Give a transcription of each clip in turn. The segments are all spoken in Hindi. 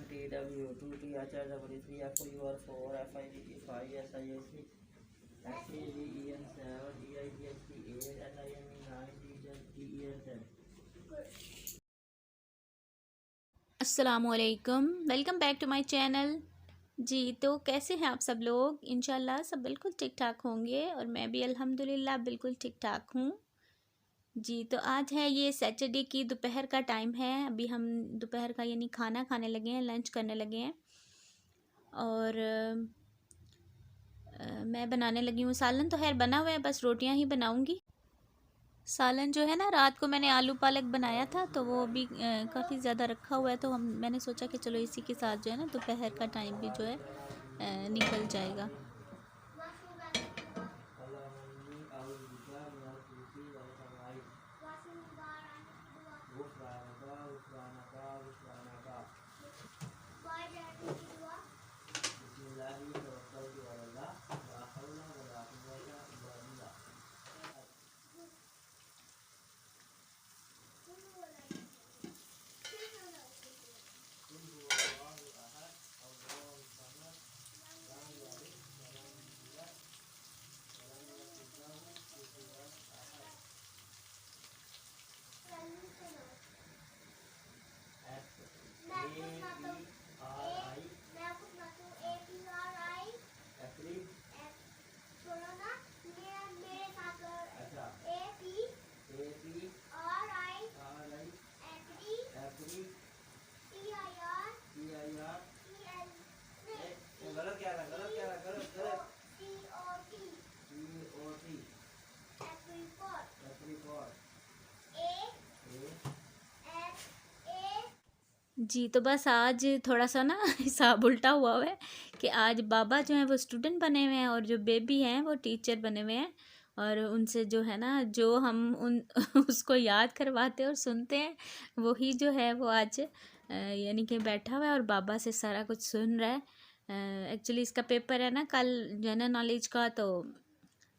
F1 TW 2 THW 3 FUR 4 FIVT 5 SISC FCGEN 7 EIGHT 8 NIME 9 DEN 10। अस्सलामुअलैकुम, welcome back to my channel. जी तो कैसे हैं आप सब लोग? इंशाल्लाह सब बिल्कुल ठीक ठाक होंगे और मैं भी अल्हम्दुलिल्लाह बिल्कुल ठीक ठाक हूँ। जी तो आज है ये सैटरडे की दोपहर का टाइम है। अभी हम दोपहर का यानी खाना खाने लगे हैं, लंच करने लगे हैं। और मैं बनाने लगी हूँ सालन। तो खैर बना हुआ है, बस रोटियाँ ही बनाऊँगी। सालन जो है ना, रात को मैंने आलू पालक बनाया था तो वो भी काफ़ी ज़्यादा रखा हुआ है। तो मैंने सोचा कि चलो इसी के साथ जो है ना दोपहर का टाइम भी जो है निकल जाएगा। जी तो बस आज थोड़ा सा ना हिसाब उल्टा हुआ है कि आज बाबा जो हैं वो स्टूडेंट बने हुए हैं और जो बेबी हैं वो टीचर बने हुए हैं। और उनसे जो है ना, जो हम उन उसको याद करवाते और सुनते हैं, वही जो है वो आज यानी कि बैठा हुआ है और बाबा से सारा कुछ सुन रहा है। एक्चुअली इसका पेपर है ना कल, जनरल नॉलेज का, तो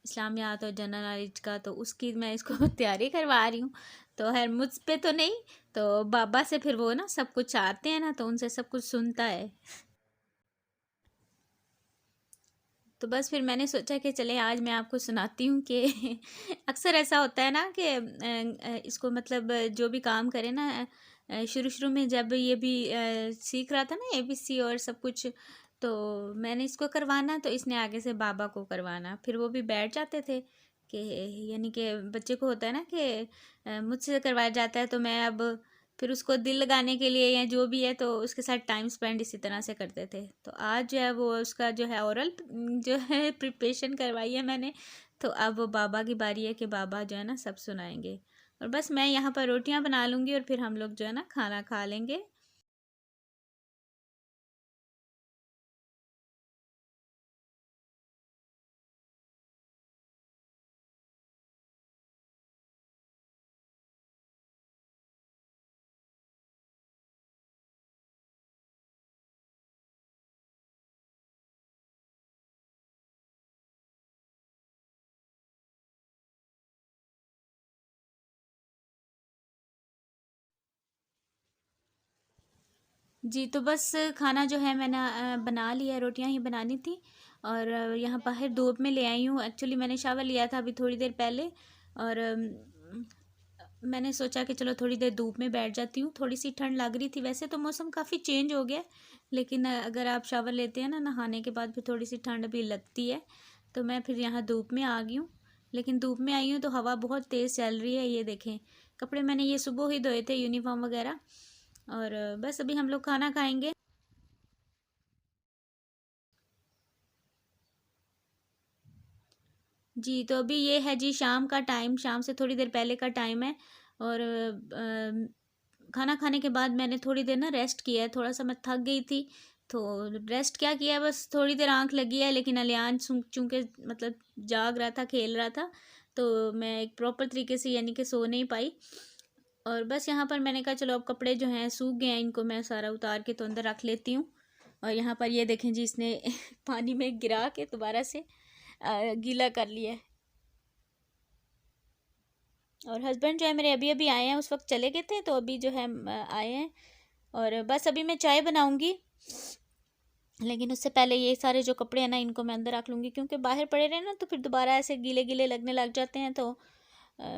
इस्लामियात और जनरल नॉलेज का, तो उसकी मैं इसको तैयारी करवा रही हूँ। तो खैर मुझ पे तो नहीं, तो बाबा से फिर वो ना सब कुछ आते हैं ना, तो उनसे सब कुछ सुनता है। तो बस फिर मैंने सोचा कि चले आज मैं आपको सुनाती हूँ कि अक्सर ऐसा होता है ना कि इसको मतलब जो भी काम करे ना, शुरू शुरू में जब ये भी सीख रहा था ना ABC और सब कुछ, तो मैंने इसको करवाना तो इसने आगे से बाबा को करवाना। फिर वो भी बैठ जाते थे कि यानी कि बच्चे को होता है ना कि मुझसे करवाया जाता है, तो मैं अब फिर उसको दिल लगाने के लिए या जो भी है तो उसके साथ टाइम स्पेंड इसी तरह से करते थे। तो आज जो है वो उसका जो है ओरल जो है प्रिपरेशन करवाई है मैंने। तो अब वो बाबा की बारी है कि बाबा जो है ना सब सुनाएंगे। और बस मैं यहाँ पर रोटियाँ बना लूँगी और फिर हम लोग जो है ना खाना खा लेंगे। जी तो बस खाना जो है मैंने बना लिया, रोटियां ही बनानी थी। और यहाँ बाहर धूप में ले आई हूँ। एक्चुअली मैंने शावर लिया था अभी थोड़ी देर पहले, और मैंने सोचा कि चलो थोड़ी देर धूप में बैठ जाती हूँ। थोड़ी सी ठंड लग रही थी, वैसे तो मौसम काफ़ी चेंज हो गया है, लेकिन अगर आप शावर लेते हैं ना नहाने के बाद, फिर थोड़ी सी ठंड भी लगती है। तो मैं फिर यहाँ धूप में आ गई हूँ। लेकिन धूप में आई हूँ तो हवा बहुत तेज़ चल रही है। ये देखें, कपड़े मैंने ये सुबह ही धोए थे, यूनिफॉर्म वगैरह। और बस अभी हम लोग खाना खाएंगे। जी तो अभी ये है जी शाम का टाइम, शाम से थोड़ी देर पहले का टाइम है। और खाना खाने के बाद मैंने थोड़ी देर ना रेस्ट किया है। थोड़ा सा मैं थक गई थी, तो रेस्ट क्या किया, बस थोड़ी देर आंख लगी है। लेकिन अलियान चूँकि मतलब जाग रहा था, खेल रहा था, तो मैं एक प्रॉपर तरीके से यानी कि सो नहीं पाई। और बस यहाँ पर मैंने कहा चलो अब कपड़े जो हैं सूख गए हैं, इनको मैं सारा उतार के तो अंदर रख लेती हूँ। और यहाँ पर ये देखें जी, इसने पानी में गिरा के दोबारा से गीला कर लिया है। और हस्बैंड जो है मेरे अभी अभी आए हैं, उस वक्त चले गए थे, तो अभी जो है आए हैं। और बस अभी मैं चाय बनाऊंगी, लेकिन उससे पहले ये सारे जो कपड़े हैं ना इनको मैं अंदर रख लूँगी, क्योंकि बाहर पड़े रहे ना तो फिर दोबारा ऐसे गीले गीले लगने लग जाते हैं। तो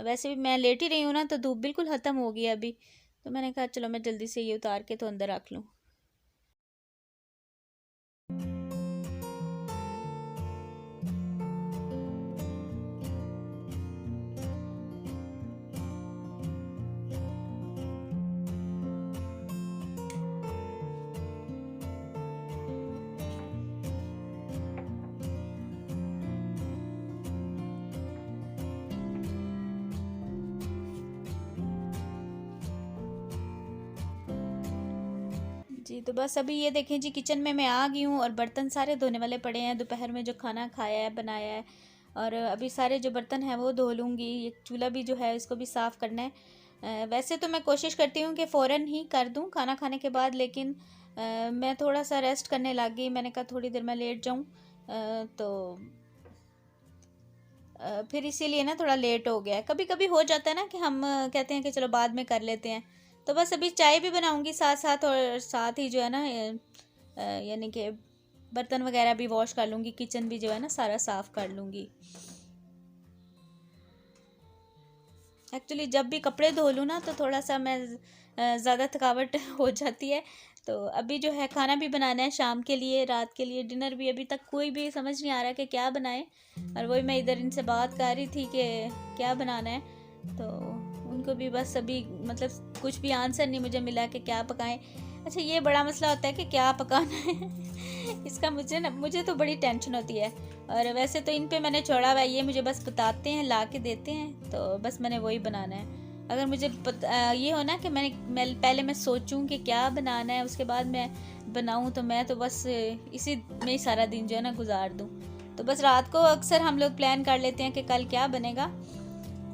वैसे भी मैं लेट ही रही हूँ ना, तो धूप बिल्कुल ख़त्म हो गई है अभी, तो मैंने कहा चलो मैं जल्दी से ये उतार के तो अंदर रख लूँ। जी तो बस अभी ये देखें जी, किचन में मैं आ गई हूँ और बर्तन सारे धोने वाले पड़े हैं, दोपहर में जो खाना खाया है बनाया है, और अभी सारे जो बर्तन हैं वो धो लूँगी। ये चूल्हा भी जो है इसको भी साफ़ करना है। वैसे तो मैं कोशिश करती हूँ कि फ़ौरन ही कर दूँ खाना खाने के बाद, लेकिन मैं थोड़ा सा रेस्ट करने लग गई। मैंने कहा थोड़ी देर मैं लेट जाऊँ, तो फिर इसीलिए ना थोड़ा लेट हो गया है। कभी कभी हो जाता है ना कि हम कहते हैं कि चलो बाद में कर लेते हैं। तो बस अभी चाय भी बनाऊंगी साथ साथ, और साथ ही जो है ना यानी कि बर्तन वगैरह भी वॉश कर लूँगी, किचन भी जो है ना सारा साफ़ कर लूँगी। एक्चुअली जब भी कपड़े धो लूँ ना तो थोड़ा सा मैं ज़्यादा थकावट हो जाती है। तो अभी जो है खाना भी बनाना है शाम के लिए, रात के लिए डिनर भी। अभी तक कोई भी समझ नहीं आ रहा कि क्या बनाए, और वही मैं इधर इनसे बात कर रही थी कि क्या बनाना है। तो उनको भी बस अभी मतलब कुछ भी आंसर नहीं मुझे मिला कि क्या पकाएं। अच्छा, ये बड़ा मसला होता है कि क्या पकाना है इसका मुझे तो बड़ी टेंशन होती है। और वैसे तो इन पे मैंने छोड़ा हुआ है, ये मुझे बस बताते हैं, ला के देते हैं, तो बस मैंने वही बनाना है। अगर मुझे ये हो ना कि मैं पहले मैं सोचूं कि क्या बनाना है, उसके बाद मैं बनाऊं, तो मैं तो बस इसी में ही सारा दिन जो है ना गुजार दूं। तो बस रात को अक्सर हम लोग प्लान कर लेते हैं कि कल क्या बनेगा,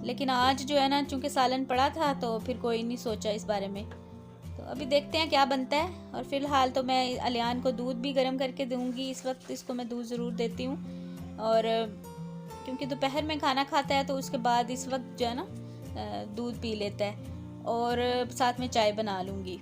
लेकिन आज जो है ना चूँकि सालन पड़ा था तो फिर कोई नहीं सोचा इस बारे में। तो अभी देखते हैं क्या बनता है। और फ़िलहाल तो मैं अलियान को दूध भी गर्म करके दूंगी, इस वक्त इसको मैं दूध ज़रूर देती हूँ। और क्योंकि दोपहर में खाना खाता है तो उसके बाद इस वक्त जो है ना दूध पी लेता है, और साथ में चाय बना लूँगी।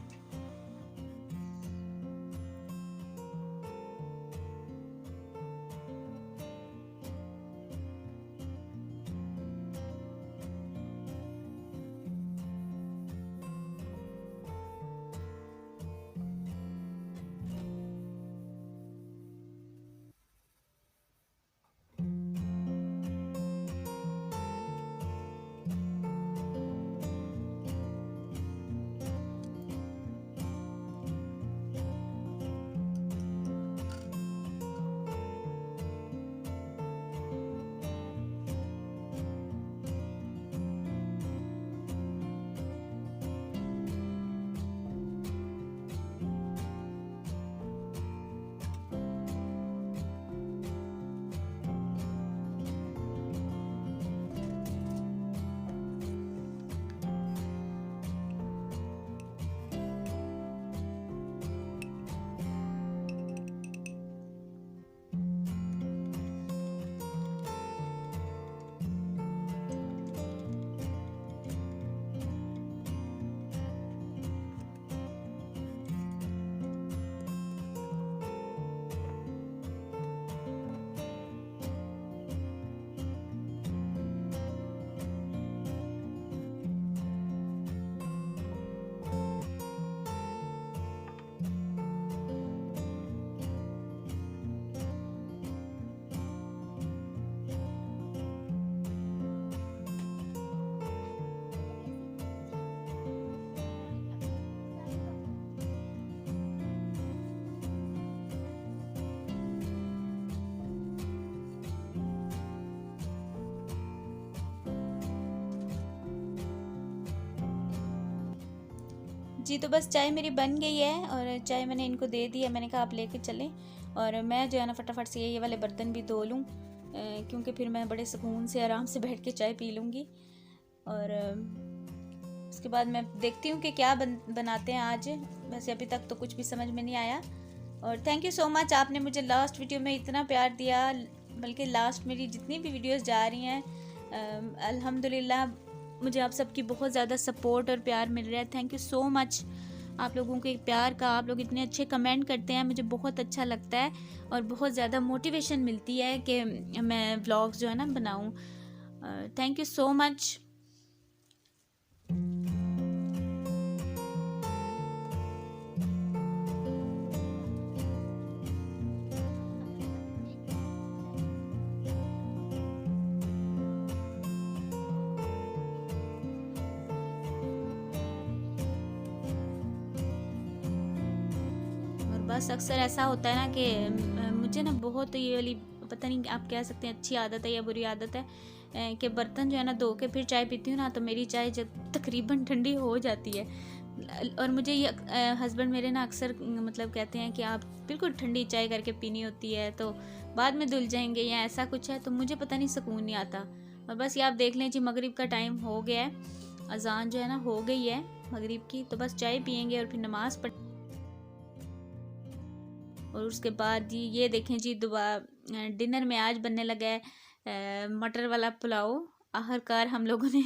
जी तो बस चाय मेरी बन गई है, और चाय मैंने इनको दे दी है। मैंने कहा आप लेके चलें, और मैं जो है ना फटाफट से ये वाले बर्तन भी धो लूँ, क्योंकि फिर मैं बड़े सुकून से आराम से बैठ के चाय पी लूँगी। और उसके बाद मैं देखती हूँ कि क्या बनाते हैं आज। वैसे अभी तक तो कुछ भी समझ में नहीं आया। और थैंक यू सो मच, आपने मुझे लास्ट वीडियो में इतना प्यार दिया, बल्कि लास्ट मेरी जितनी भी वीडियोस जा रही हैं अल्हम्दुलिल्लाह मुझे आप सबकी बहुत ज़्यादा सपोर्ट और प्यार मिल रहा है। थैंक यू सो मच आप लोगों के प्यार का, आप लोग इतने अच्छे कमेंट करते हैं, मुझे बहुत अच्छा लगता है और बहुत ज़्यादा मोटिवेशन मिलती है कि मैं व्लॉग्स जो है ना बनाऊँ। Thank you so much. बस अक्सर ऐसा होता है ना कि मुझे ना बहुत ये वाली, पता नहीं आप कह सकते हैं अच्छी आदत है या बुरी आदत है, कि बर्तन जो है ना धो के फिर चाय पीती हूँ ना, तो मेरी चाय जब तकरीबन ठंडी हो जाती है। और मुझे ये हस्बैंड मेरे ना अक्सर मतलब कहते हैं कि आप बिल्कुल ठंडी चाय करके पीनी होती है तो बाद में धुल जाएंगे या ऐसा कुछ है, तो मुझे पता नहीं सुकून नहीं आता। और बस ये आप देख लें जी, मगरिब का टाइम हो गया है, अजान जो है ना हो गई है मगरिब की, तो बस चाय पियेंगे और फिर नमाज पढ़, और उसके बाद जी ये देखें जी डिनर में आज बनने लगा है मटर वाला पुलाव। आखिरकार हम लोगों ने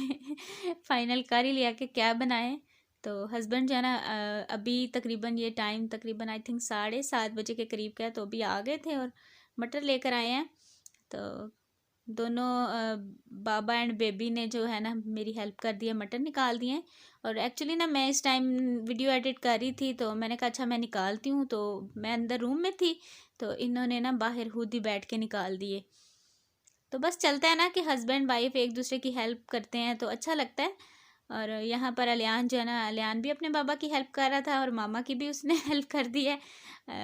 फाइनल कर ही लिया कि क्या बनाएं। तो हस्बैंड जो है ना अभी तकरीबन ये टाइम तकरीबन आई थिंक 7:30 बजे के करीब का है, तो अभी आ गए थे और मटर लेकर आए हैं। तो दोनों बाबा एंड बेबी ने जो है ना मेरी हेल्प कर दी है, मटर निकाल दिए। और एक्चुअली ना मैं इस टाइम वीडियो एडिट कर रही थी, तो मैंने कहा अच्छा मैं निकालती हूँ, तो मैं अंदर रूम में थी तो इन्होंने ना बाहर खुद ही बैठ के निकाल दिए। तो बस चलता है ना कि हस्बैंड वाइफ एक दूसरे की हेल्प करते हैं तो अच्छा लगता है। और यहाँ पर अलियान जो है ना, अलियान भी अपने बाबा की हेल्प कर रहा था और मामा की भी उसने हेल्प कर दी है।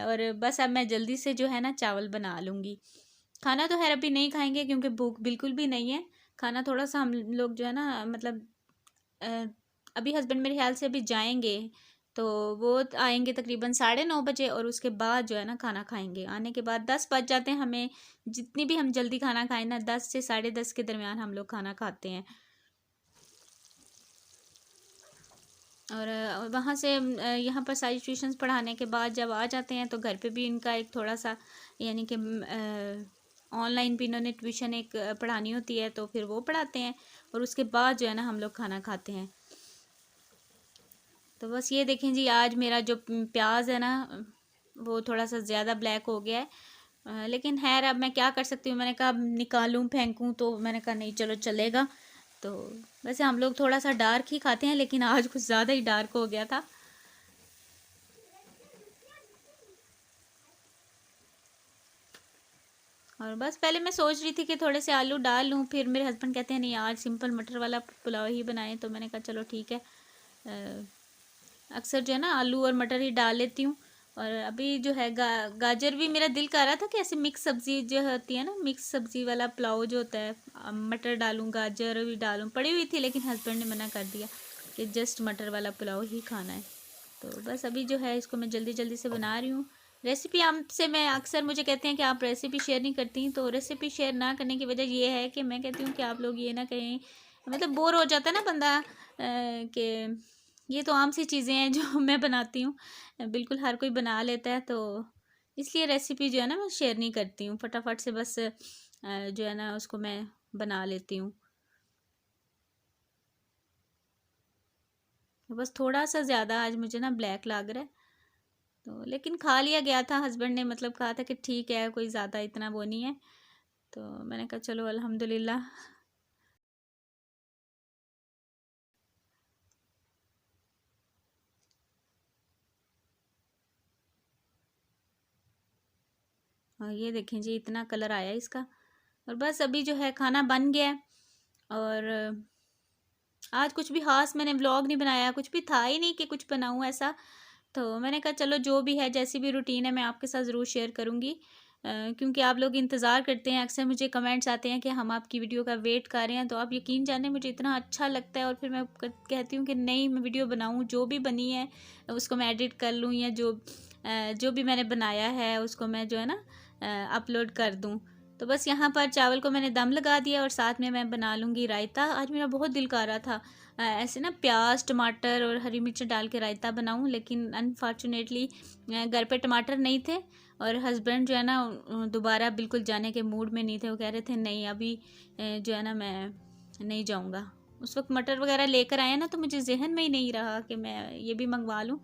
और बस अब मैं जल्दी से जो है ना चावल बना लूँगी। खाना तो खैर अभी नहीं खाएंगे क्योंकि भूख बिल्कुल भी नहीं है। खाना थोड़ा सा हम लोग जो है ना मतलब अ, अभी हस्बैंड मेरे ख्याल से अभी जाएंगे, तो वो आएंगे तकरीबन 9:30 बजे और उसके बाद जो है ना खाना खाएंगे। आने के बाद 10 बज जाते हैं हमें, जितनी भी हम जल्दी खाना खाएं ना 10 से 10:30 के दरमियान हम लोग खाना खाते हैं। और वहाँ से यहाँ पर सारी ट्यूशन्स पढ़ाने के बाद जब आ जाते हैं तो घर पे भी इनका एक थोड़ा सा यानी कि ऑनलाइन भी इन्होंने ट्यूशन एक पढ़ानी होती है, तो फिर वो पढ़ाते हैं और उसके बाद जो है ना हम लोग खाना खाते हैं। तो बस ये देखें जी, आज मेरा जो प्याज है ना वो थोड़ा सा ज़्यादा ब्लैक हो गया है, लेकिन खैर अब मैं क्या कर सकती हूँ। मैंने कहा अब निकालूँ फेंकूँ, तो मैंने कहा नहीं चलो चलेगा। तो वैसे हम लोग थोड़ा सा डार्क ही खाते हैं, लेकिन आज कुछ ज़्यादा ही डार्क हो गया था। और बस पहले मैं सोच रही थी कि थोड़े से आलू डाल लूँ, फिर मेरे हस्बैंड कहते हैं नहीं आज सिंपल मटर वाला पुलाव ही बनाएं, तो मैंने कहा चलो ठीक है। अक्सर जो है ना आलू और मटर ही डाल लेती हूँ। और अभी जो है गाजर भी मेरा दिल कर रहा था कि ऐसे मिक्स सब्ज़ी जो होती है ना, मिक्स सब्ज़ी वाला पुलाव जो होता है, मटर डालूँ गाजर भी डालूँ, पड़ी हुई थी, लेकिन हस्बैंड ने मना कर दिया कि जस्ट मटर वाला पुलाव ही खाना है। तो बस अभी जो है इसको मैं जल्दी जल्दी से बना रही हूँ। रेसिपी आपसे मैं अक्सर मुझे कहते हैं कि आप रेसिपी शेयर नहीं करती, तो रेसिपी शेयर ना करने की वजह ये है कि मैं कहती हूँ कि आप लोग ये ना कहें, मतलब बोर हो जाता है ना बंदा कि ये तो आम सी चीज़ें हैं जो मैं बनाती हूँ, बिल्कुल हर कोई बना लेता है, तो इसलिए रेसिपी जो है ना मैं शेयर नहीं करती हूँ, फटाफट से बस जो है ना उसको मैं बना लेती हूँ। बस थोड़ा सा ज़्यादा आज मुझे ना ब्लैक लग रहा है, तो लेकिन खा लिया गया था। हस्बैंड ने मतलब कहा था कि ठीक है कोई ज़्यादा इतना वो नहीं है, तो मैंने कहा चलो अल्हम्दुलिल्लाह। और ये देखें जी इतना कलर आया इसका। और बस अभी जो है खाना बन गया है। और आज कुछ भी ख़ास मैंने व्लॉग नहीं बनाया, कुछ भी था ही नहीं कि कुछ बनाऊँ ऐसा। तो मैंने कहा चलो जो भी है, जैसी भी रूटीन है मैं आपके साथ ज़रूर शेयर करूँगी, क्योंकि आप लोग इंतज़ार करते हैं। अक्सर मुझे कमेंट्स आते हैं कि हम आपकी वीडियो का वेट कर रहे हैं, तो आप यकीन जाने मुझे इतना अच्छा लगता है। और फिर मैं कहती हूँ कि नहीं मैं वीडियो बनाऊँ, जो भी बनी है उसको मैं एडिट कर लूँ, या जो भी मैंने बनाया है उसको मैं जो है ना अपलोड कर दूँ। तो बस यहाँ पर चावल को मैंने दम लगा दिया और साथ में मैं बना लूँगी रायता। आज मेरा बहुत दिल कर रहा था ऐसे ना प्याज टमाटर और हरी मिर्च डाल के रायता बनाऊँ, लेकिन अनफॉर्चुनेटली घर पे टमाटर नहीं थे और हस्बैंड जो है ना दोबारा बिल्कुल जाने के मूड में नहीं थे। वो कह रहे थे नहीं अभी जो है ना मैं नहीं जाऊँगा। उस वक्त मटर वगैरह लेकर आए ना, तो मुझे जहन में ही नहीं रहा कि मैं ये भी मंगवा लूँ।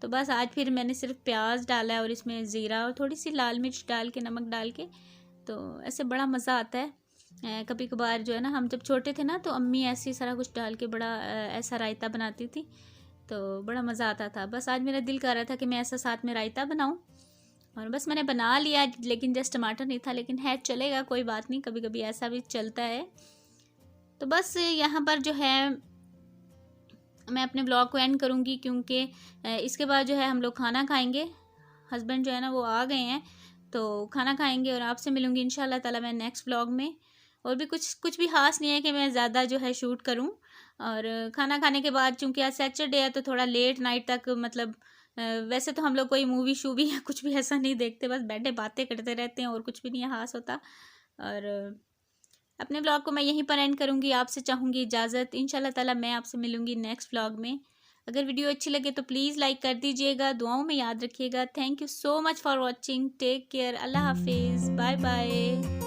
तो बस आज फिर मैंने सिर्फ प्याज डाला है और इसमें ज़ीरा और थोड़ी सी लाल मिर्च डाल के, नमक डाल के, तो ऐसे बड़ा मज़ा आता है। कभी कभार जो है ना, हम जब छोटे थे ना तो अम्मी ऐसे ही सारा कुछ डाल के बड़ा ऐसा रायता बनाती थी, तो बड़ा मज़ा आता था। बस आज मेरा दिल कर रहा था कि मैं ऐसा साथ में रायता बनाऊं, और बस मैंने बना लिया, लेकिन जस्ट टमाटर नहीं था, लेकिन है चलेगा, कोई बात नहीं, कभी कभी ऐसा भी चलता है। तो बस यहाँ पर जो है मैं अपने ब्लॉग को एंड करूँगी, क्योंकि इसके बाद जो है हम लोग खाना खाएंगे। हस्बैंड जो है ना वो आ गए हैं, तो खाना खाएंगे और आपसे मिलूँगी इंशाल्लाह ताला मैं नेक्स्ट ब्लॉग में। और भी कुछ भी खास नहीं है कि मैं ज़्यादा जो है शूट करूँ। और खाना खाने के बाद, चूँकि आज सैटरडे है, तो थोड़ा लेट नाइट तक, मतलब वैसे तो हम लोग कोई मूवी शूवी या कुछ भी ऐसा नहीं देखते, बस बैठे बातें करते रहते हैं और कुछ भी नहीं है खास होता। और अपने ब्लॉग को मैं यहीं पर एंड करूँगी, आपसे चाहूँगी इजाज़त। इंशाल्लाह ताला मैं आपसे मिलूँगी नेक्स्ट ब्लॉग में। अगर वीडियो अच्छी लगे तो प्लीज़ लाइक कर दीजिएगा, दुआओं में याद रखिएगा। Thank you so much for watching, take care, Allah हाफिज़, बाय बाय।